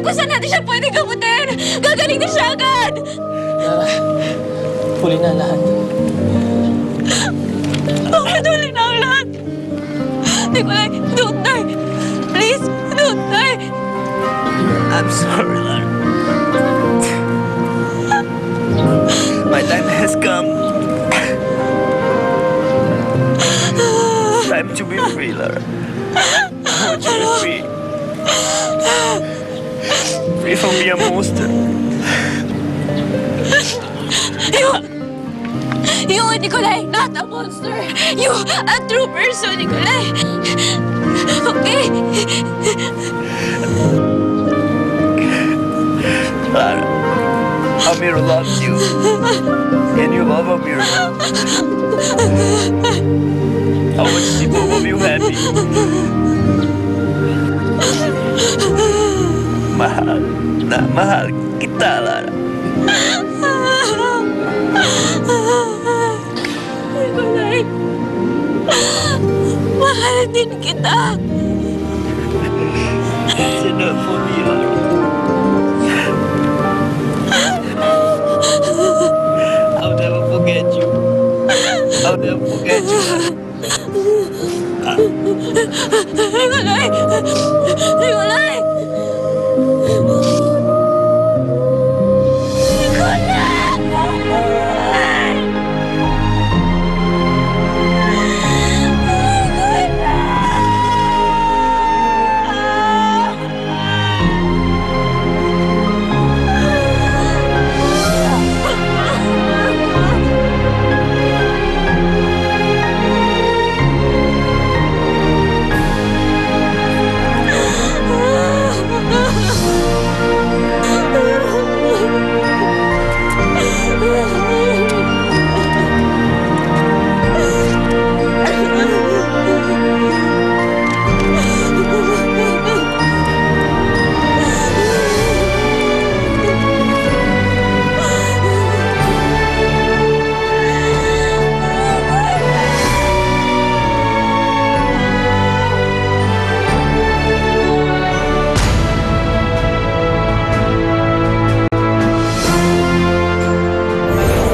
Dahil kung saan natin siya pwede gamutin, gagaling na siya agad! Lara, huli na lahat. Bakit huli na ang lahat? Nikolay, don't die! Please, don't die! I'm sorry, Lara. My time has come. It's time to be free, Lara. I want you to be free. Free from being a monster. You, Nikolay, not a monster! You, a true person, Nikolay! Okay? Lara, Amira loves you. And you love Amira. I want to see both of you happy. Mahal na mahal kita, Lara. Nikolay, mahal din kita. It's enough for me, Lara. I'll never forget you. I'll never forget you. Nikolay! Nikolay!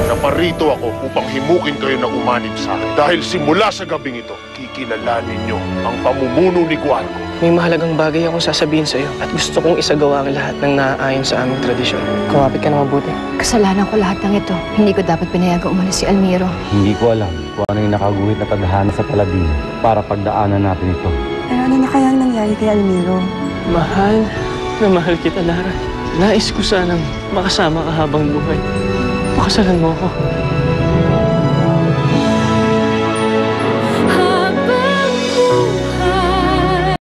Naparito ako upang himukin kayo na umanib sa akin. Dahil simula sa gabing ito, kikilalanin niyo ang pamumuno ni Guarco. May mahalagang bagay akong sasabihin sa'yo at gusto kong isagawa ang lahat ng naaayon sa aming tradisyon. Kumapit ka na mabuti. Kasalanan ko lahat ng ito. Hindi ko dapat pinayagang umalis si Almiro. Hindi ko alam kung ano yung nakaguhit na tadhana sa Paladino para pagdaanan natin ito. Pero ano na kaya ang nangyari kay Almiro? Mahal na mahal kita, Lara. Nais ko sanang makasama ka habang buhay. Pakasalan mo ako.